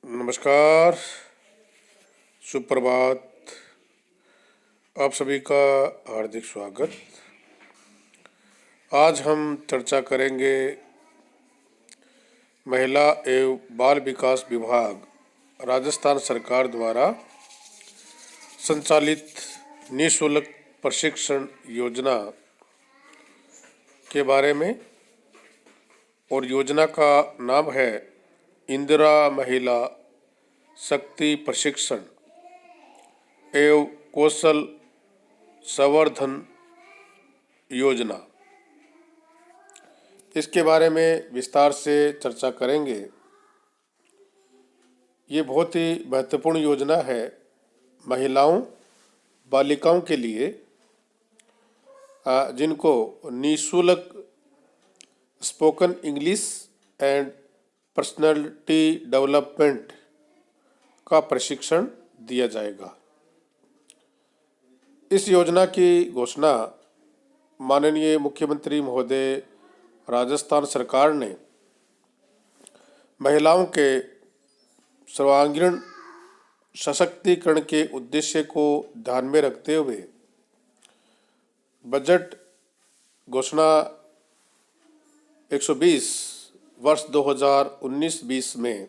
नमस्कार, सुप्रभात। आप सभी का हार्दिक स्वागत। आज हम चर्चा करेंगे महिला एवं बाल विकास विभाग राजस्थान सरकार द्वारा संचालित निःशुल्क प्रशिक्षण योजना के बारे में। और योजना का नाम है इंदिरा महिला शक्ति प्रशिक्षण एवं कौशल संवर्धन योजना। इसके बारे में विस्तार से चर्चा करेंगे। ये बहुत ही महत्वपूर्ण योजना है महिलाओं बालिकाओं के लिए, जिनको निःशुल्क spoken English and personality development का प्रशिक्षण दिया जाएगा। इस योजना की घोषणा माननीय मुख्यमंत्री महोदय राजस्थान सरकार ने महिलाओं के सर्वांगीण सशक्तिकरण के उद्देश्य को ध्यान में रखते हुए बजट घोषणा 120 वर्ष 2019-20 में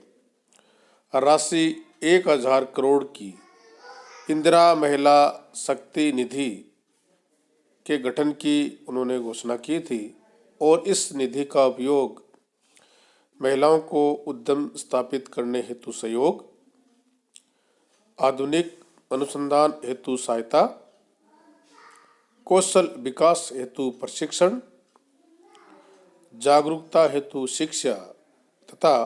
राशि 1000 करोड़ की इंदिरा महिला शक्ति निधि के गठन की उन्होंने घोषणा की थी। और इस निधि का उपयोग महिलाओं को उद्यम स्थापित करने हेतु सहयोग, आधुनिक अनुसंधान हेतु सहायता, कौशल विकास हेतु प्रशिक्षण, जागरूकता हेतु शिक्षा तथा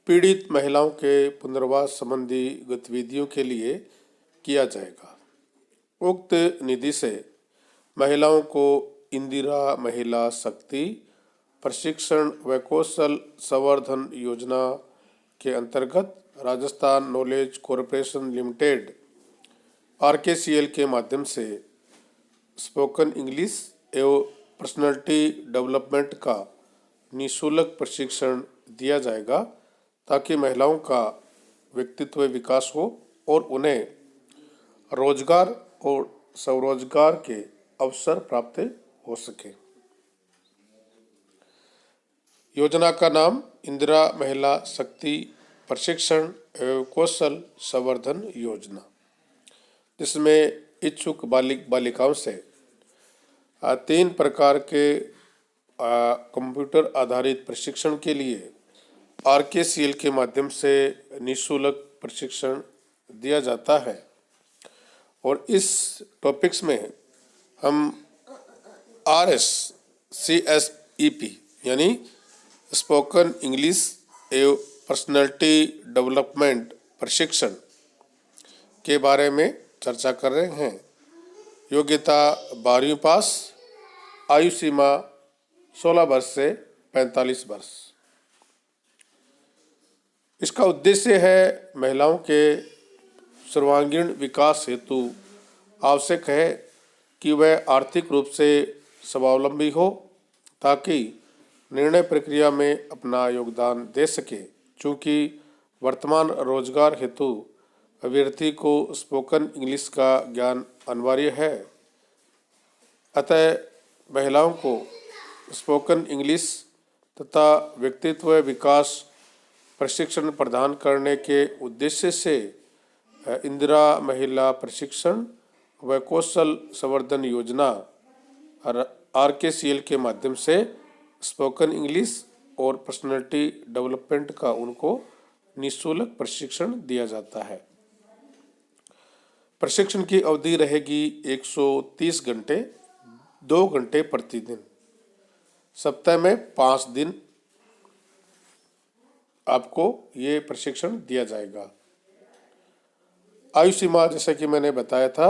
पीड़ित महिलाओं के पुनर्वास संबंधी गतिविधियों के लिए किया जाएगा। उक्त निधि से महिलाओं को इंदिरा महिला शक्ति प्रशिक्षण व कौशल संवर्धन योजना के अंतर्गत Rajasthan knowledge corporation limited RKCL के माध्यम से स्पोकन इंग्लिश एवं पर्सनालिटी डेवलपमेंट का निःशुल्क प्रशिक्षण दिया जाएगा, ताकि महिलाओं का व्यक्तित्व विकास हो और उन्हें रोजगार और स्वरोजगार के अवसर प्राप्त हो सके। योजना का नाम इंदिरा महिला शक्ति प्रशिक्षण एवं कौशल संवर्धन योजना, जिसमें इच्छुक बालिकाओं से 3 प्रकार के कंप्यूटर आधारित प्रशिक्षण के लिए RKCL के माध्यम से निःशुल्क प्रशिक्षण दिया जाता है। और इस टॉपिक्स में हम RSCSEP यानी स्पोकन इंग्लिश एवं पर्सनालिटी डेवलपमेंट प्रशिक्षण के बारे में चर्चा कर रहे हैं। योग्यता 12वीं पास, आयु सीमा 16 वर्ष से 45 वर्ष। इसका उद्देश्य है महिलाओं के सर्वांगीण विकास हेतु आवश्यक है कि वह आर्थिक रूप से स्वावलंबी हो, ताकि निर्णय प्रक्रिया में अपना योगदान दे सके। चूँकि वर्तमान रोजगार हेतु अभ्यर्थी को स्पोकन इंग्लिश का ज्ञान अनिवार्य है, अतः महिलाओं को स्पोकन इंग्लिश तथा व्यक्तित्व विकास प्रशिक्षण प्रदान करने के उद्देश्य से इंदिरा महिला प्रशिक्षण व कौशल संवर्धन योजना RKCL के माध्यम से स्पोकन इंग्लिश और पर्सनालिटी डेवलपमेंट का उनको निःशुल्क प्रशिक्षण दिया जाता है। प्रशिक्षण की अवधि रहेगी 130 घंटे, 2 घंटे प्रतिदिन, सप्ताह में 5 दिन आपको ये प्रशिक्षण दिया जाएगा। आयु सीमा जैसे कि मैंने बताया था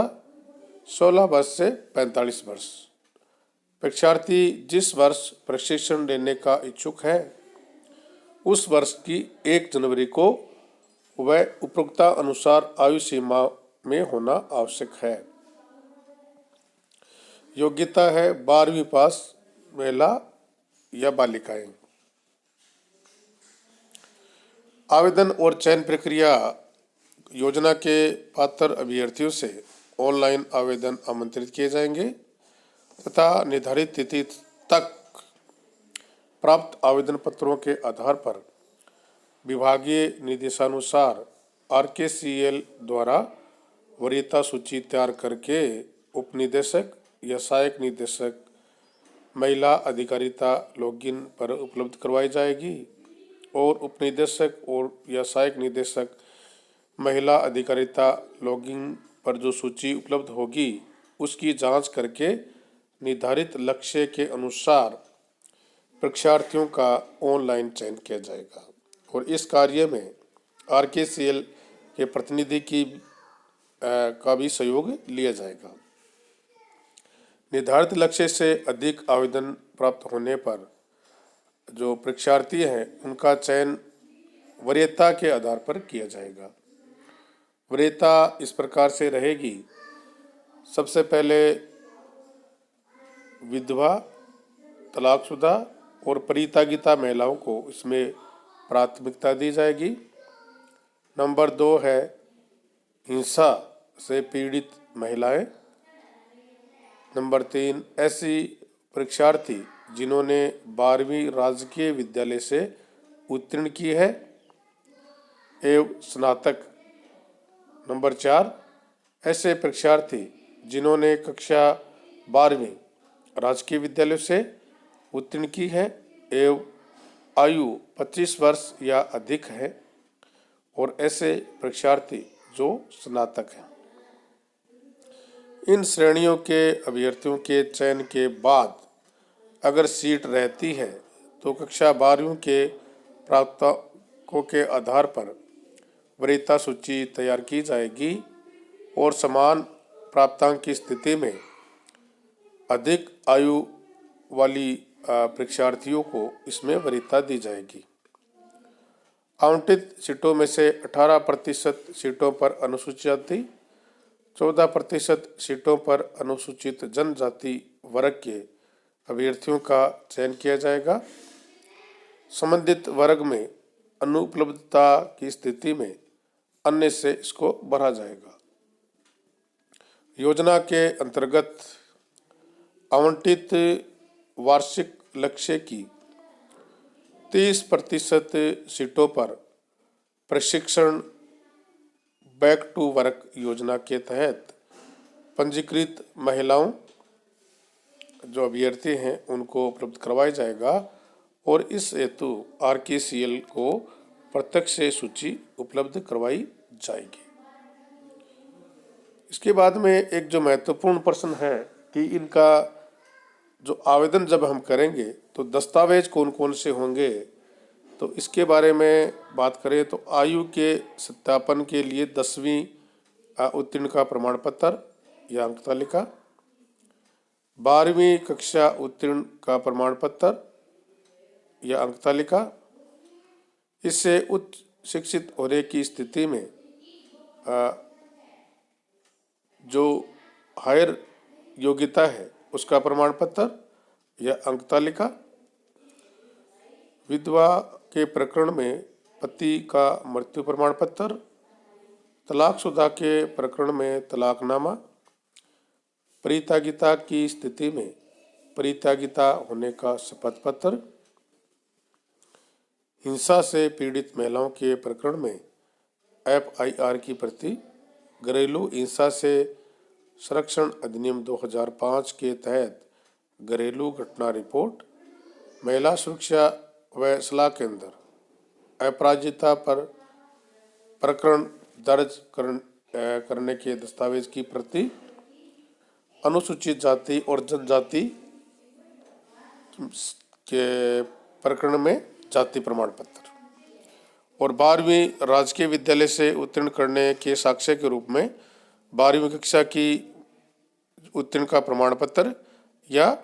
16 वर्ष से 45 वर्ष। परीक्षार्थी जिस वर्ष प्रशिक्षण लेने का इच्छुक है, उस वर्ष की 1 जनवरी को वह उपरोक्ता अनुसार आयु सीमा में होना आवश्यक है। योग्यता है 12वीं पास महिला या बालिकाएं। आवेदन और चयन प्रक्रिया। योजना के पात्र अभ्यर्थियों से ऑनलाइन आवेदन आमंत्रित किए जाएंगे तथा निर्धारित तिथि तक प्राप्त आवेदन पत्रों के आधार पर विभागीय निर्देशानुसार RKCL द्वारा वरीयता सूची तैयार करके उप निदेशक या सहायक निदेशक महिला अधिकारिता लॉगिन पर उपलब्ध करवाई जाएगी और उप निदेशक और या सहायक निदेशक महिला अधिकारिता लॉगिन पर जो सूची उपलब्ध होगी उसकी जांच करके निर्धारित लक्ष्य के अनुसार परीक्षार्थियों का ऑनलाइन चयन किया जाएगा और इस कार्य में RKCL के प्रतिनिधि का भी सहयोग लिया जाएगा। निर्धारित लक्ष्य से अधिक आवेदन प्राप्त होने पर जो परीक्षार्थी हैं उनका चयन वरीयता के आधार पर किया जाएगा। वरीयता इस प्रकार से रहेगी। सबसे पहले विधवा, तलाकशुदा और परित्यागिता महिलाओं को इसमें प्राथमिकता दी जाएगी। नंबर 2 है हिंसा से पीड़ित महिलाएं। नंबर 3 ऐसी परीक्षार्थी जिन्होंने 12वीं राजकीय विद्यालय से उत्तीर्ण की है एवं स्नातक। नंबर 4 ऐसे परीक्षार्थी जिन्होंने कक्षा 12वीं राजकीय विद्यालय से उत्तीर्ण की है एवं आयु 25 वर्ष या अधिक है और ऐसे परीक्षार्थी जो स्नातक हैं। इन श्रेणियों के अभ्यर्थियों के चयन के बाद अगर सीट रहती है तो कक्षा 12वीं के प्राप्तांकों के आधार पर वरीयता सूची तैयार की जाएगी और समान प्राप्तांक की स्थिति में अधिक आयु वाली परीक्षार्थियों को इसमें वरीयता दी जाएगी। आवंटित सीटों में से 18% सीटों पर अनुसूचित जाति, 14% सीटों पर अनुसूचित जनजाति वर्ग के अभ्यर्थियों का चयन किया जाएगा। संबंधित वर्ग में अनुपलब्धता की स्थिति में अन्य से इसको भरा जाएगा। योजना के अंतर्गत आवंटित वार्षिक लक्ष्य की 30% सीटों पर प्रशिक्षण बैक टू वर्क योजना के तहत पंजीकृत महिलाओं जो अभ्यर्थी हैं उनको उपलब्ध करवाया जाएगा और इस हेतु RKCL को प्रत्यक्ष सूची उपलब्ध करवाई जाएगी। इसके बाद में एक जो महत्वपूर्ण प्रश्न है कि इनका जो आवेदन जब हम करेंगे तो दस्तावेज कौन कौन से होंगे, तो इसके बारे में बात करें तो आयु के सत्यापन के लिए 10वीं उत्तीर्ण का प्रमाण पत्र या अंक तालिका, 12वीं कक्षा उत्तीर्ण का प्रमाण पत्र या अंक तालिका। इससे उच्च शिक्षित होने की स्थिति में जो हायर योग्यता है उसका प्रमाण पत्र या अंक तालिका। विधवा के प्रकरण में पति का मृत्यु प्रमाण पत्र, तलाकशुदा के प्रकरण में तलाकनामा, परित्यागिता की स्थिति में परित्यागिता होने का शपथ पत्र, हिंसा से पीड़ित महिलाओं के प्रकरण में FIR की प्रति, घरेलू हिंसा से संरक्षण अधिनियम 2005 के तहत घरेलू घटना रिपोर्ट, महिला सुरक्षा व सलाह केंद्र अपराजिता पर प्रकरण दर्ज करने के दस्तावेज की प्रति, अनुसूचित जाति और जनजाति के प्रकरण में जाति प्रमाण पत्र और 12वीं राजकीय विद्यालय से उत्तीर्ण करने के साक्ष्य के रूप में 12वीं कक्षा की उत्तीर्ण का प्रमाण पत्र या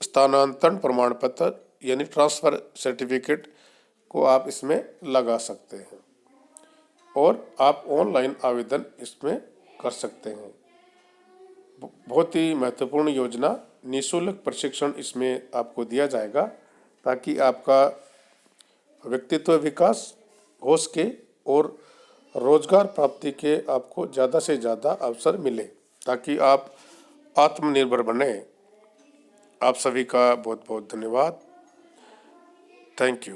स्थानांतरण प्रमाण पत्र यानी ट्रांसफर सर्टिफिकेट को आप इसमें लगा सकते हैं और आप ऑनलाइन आवेदन इसमें कर सकते हैं। बहुत ही महत्वपूर्ण योजना, निःशुल्क प्रशिक्षण इसमें आपको दिया जाएगा ताकि आपका व्यक्तित्व विकास हो सके और रोजगार प्राप्ति के आपको ज़्यादा से ज़्यादा अवसर मिले ताकि आप आत्मनिर्भर बने। आप सभी का बहुत बहुत धन्यवाद। Thank you.